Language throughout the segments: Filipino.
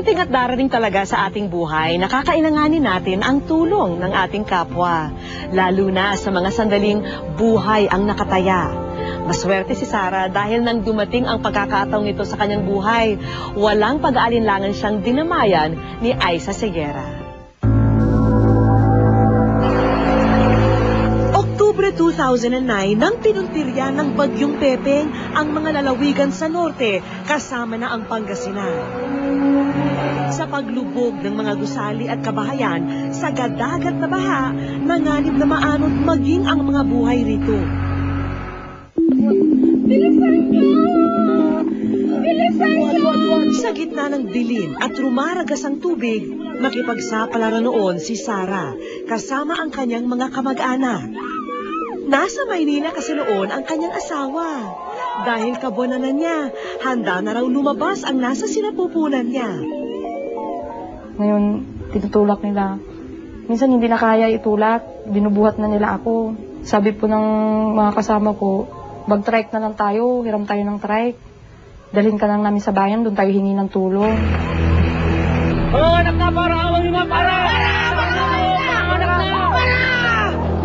Darating at darating talaga sa ating buhay, nakakailanganin natin ang tulong ng ating kapwa. Lalo na sa mga sandaling buhay ang nakataya. Maswerte si Sarah dahil nang dumating ang pagkakataong ito sa kanyang buhay, walang pag-aalinlangan siyang dinamayan ni Aiza Seguera. Oktubre 2009 nang pinuntirya ng Bagyong Pepeng ang mga lalawigan sa norte kasama na ang Pangasinan. Sa paglubog ng mga gusali at kabahayan sa gadagat na baha, nanganib na maanod maging ang mga buhay rito. Sa gitna ng dilim at rumaragas ang tubig, makipagsapalaran noon si Sarah kasama ang kanyang mga kamag-anak. Nasa Maynila kasi noon ang kanyang asawa. Dahil kabuwanan niya, handa na raw lumabas ang nasa sinapupunan niya. Ngayon, tinutulak nila. Minsan hindi na kaya itulak, binubuhat na nila ako. Sabi po ng mga kasama ko, mag-trike na lang tayo, hiram tayo ng trike. Dalhin ka lang namin sa bayan, doon tayo hingi ng tulong. Anak na, para! Awang na, para!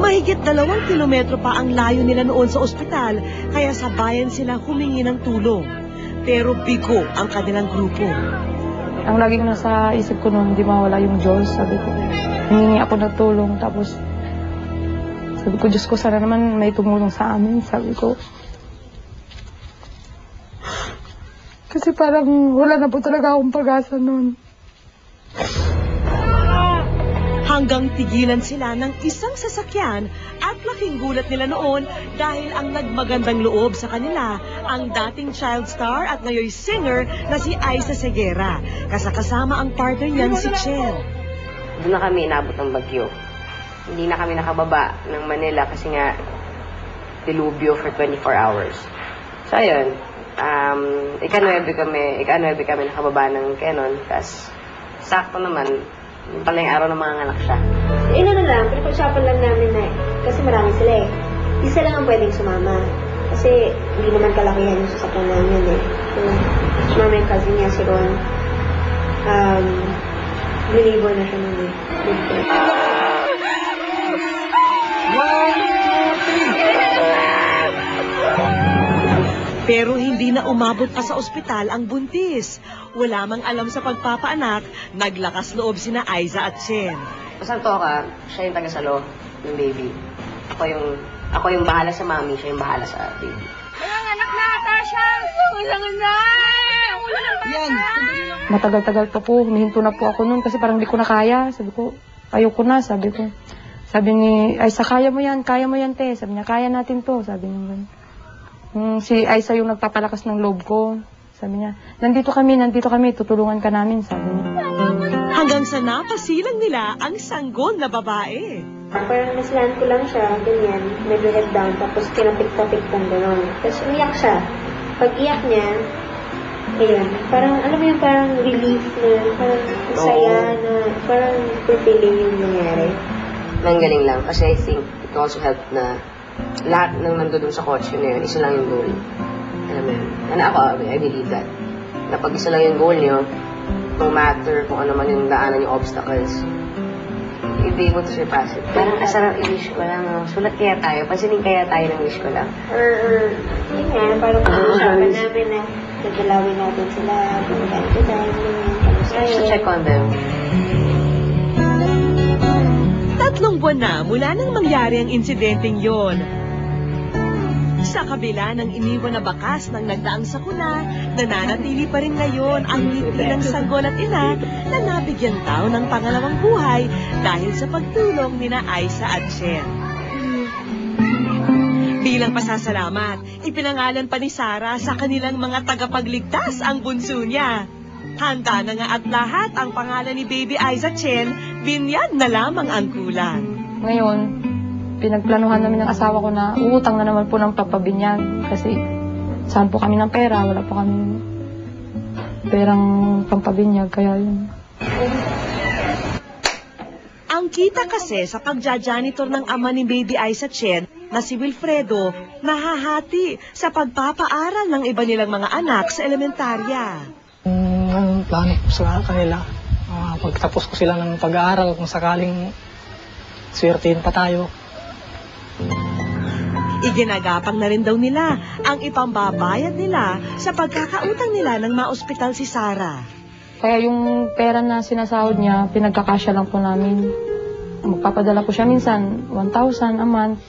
Mahigit 2 kilometro pa ang layo nila noon sa ospital, kaya sa bayan sila humingi ng tulong. Pero bigo ang kanilang grupo. Ang laging nasa isip ko noon, hindi mawala yung Diyos. Sabi ko, hiningi ako ng tulong. Tapos, sabi ko, Diyos ko, sana naman may tumulong sa amin. Sabi ko, kasi parang wala na po talaga akong pag-asa noon. Hanggang tigilan sila ng isang sasakyan at laking gulat nila noon dahil ang nagmagandang loob sa kanila ang dating child star at ngayon singer na si Aiza Seguera. Kasama ang partner niyan si Chen. Doon na kami inabot ng bagyo. Hindi na kami nakababa ng Manila kasi nga dilubyo for 24 hours. So ayun, ika-9 kami nakababa ng Quezon. Tapos sakto naman, yung pala yung araw ng mga anak siya. Ano na lang, pinag-usapan lang namin na kasi marami sila eh. Isa lang ang pwedeng sumama. Kasi hindi naman kalakihan yung sasakyan namin eh. Sumama yung cousin niya si Ron. Believe na siya nun eh. Pero hindi na umabot pa sa ospital ang buntis. Wala mang alam sa pagpapaanak, naglakas loob sina Aiza at Chen. Pasanto ka, siya yung taga-salo ng baby. Ako yung bahala sa mami, siya yung bahala sa baby. Walang anak na, Tasha! Walang anak! Yan. Matagal-tagal pa po, humihinto na po ako noon kasi parang hindi ko na kaya. Sabi ko, ayoko na, sabi ko. Sabi ni Aiza, kaya mo yan, te. Sabi niya, kaya natin to, sabi niya. Si Aiza yung nagpapalakas ng loob ko. Sabi niya, nandito kami, tutulungan ka namin, sabi niya. Hanggang sa napasilang nila ang sanggol na babae. Parang nasilahan ko lang siya, ganyan, medyo head down, tapos kinapik-tapik kong gano'n. Tapos umiyak siya. Pag iyak niya, ayun, parang, alam mo yung parang relief na, parang saya na, parang fulfilling yung nangyari. Nanggaling lang kasi I think it also helped na lahat ng nandun sa kotse na yun, isa lang yung goal. Alam mo yun? I believe that. Na pag isa lang yung goal nyo, no matter kung ano man yung daanan yung obstacles, you'll be able to surpass it. Parang asarang i-wish ko lang, sulat kaya tayo, pansinin kaya tayo ng wish ko lang. Yun nga, parang pag-usapan namin na nagdalawin natin sila, kung time to time, I should check on them. 3 buwan na mula nang mangyari ang insidenteng yon. Sa kabila ng iniwan na bakas ng nagdaang sakuna, nananatili pa rin ngayon ang ngiti ng sanggol at ina na nabigyan tao ng pangalawang buhay dahil sa pagtulong nina Aiza at Chen. Bilang pasasalamat, ipinangalan pa ni Sarah sa kanilang mga tagapagligtas ang bunso niya. Handa na nga at lahat ang pangalan ni Baby Aiza Chen, binyag na lamang ang kulang. Ngayon, pinagplanuhan namin ng asawa ko na uutang na naman po ng pampabinyag kasi saan po kami ng pera, wala po kami perang pampabinyag, kaya yun. Ang kita kasi sa pagja-janitor ng ama ni Baby Aiza Chen na si Wilfredo, nahahati sa pagpapaaral ng iba nilang mga anak sa elementarya. ang plano ko sa kanila. Pagtapos ko sila ng pag-aaral, kung sakaling swertihin pa tayo. Iginagapang na rin daw nila ang ipambabayad nila sa pagkakautang nila ng maospital si Sarah. Kaya yung pera na sinasahod niya, pinagkakasya lang po namin. Magpapadala po siya minsan, 1,000 a month.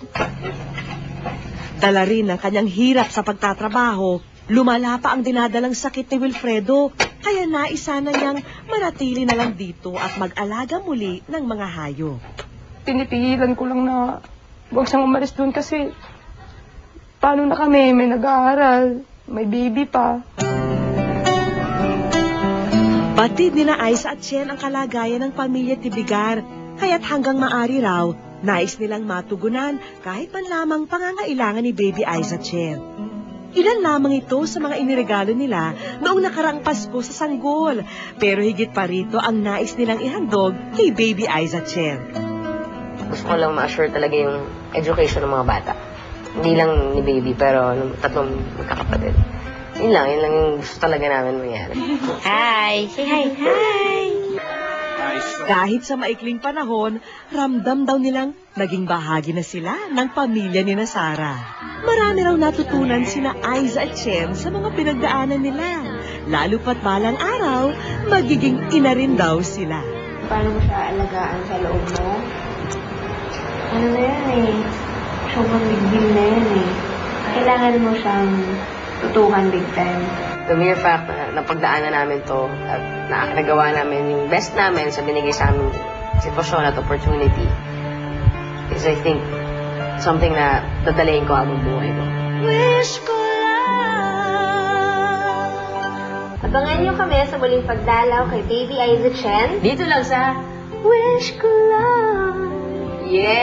Dala rin ang kanyang hirap sa pagtatrabaho, lumala pa ang dinadalang sakit ni Wilfredo, kaya naisa na niyang manatili na lang dito at mag-alaga muli ng mga hayop. Pinipigilan ko lang na huwag siyang umalis doon kasi paano na kami, may nag-aaral, may baby pa. Batid nila Aiza at Chen ang kalagayan ng pamilya Tibigar, kaya't hanggang maari raw, nais nilang matugunan kahit man lamang pangangailangan ni Baby Aiza Chen. Ilan lamang ito sa mga iniregalo nila noong nakaraang Pasko sa Sanggol, pero higit pa rito ang nais nilang ihandog kay Baby Aiza Chen. Gusto ko lang ma-assure talaga yung education ng mga bata. Hindi lang ni baby, pero ng tatlong magkakapatid. Yun lang yung gusto talaga namin mangyari. Hi! Say hi! Hi! Kahit sa maikling panahon, ramdam daw nilang naging bahagi na sila ng pamilya ni na Sarah. Marami raw natutunan sina Aiza at Chen sa mga pinagdaanan nila. Lalo pat balang araw, magiging ina rin daw sila. Paano mo siya alagaan sa loob mo? Ano na yan eh? Sobrang big deal na yan eh. Kailangan mo siyang tutukan big time. The mere fact na napagdaanan namin to at nagawa namin yung best namin sa binigay sa aming sitwasyon at opportunity is, I think, something na dadalayin ko habang buhay ko. Wish ko lang. Abangan niyo kami sa muling pagdalaw kay Baby Aiza Chen. Dito lang sa Wish ko lang. Yeah!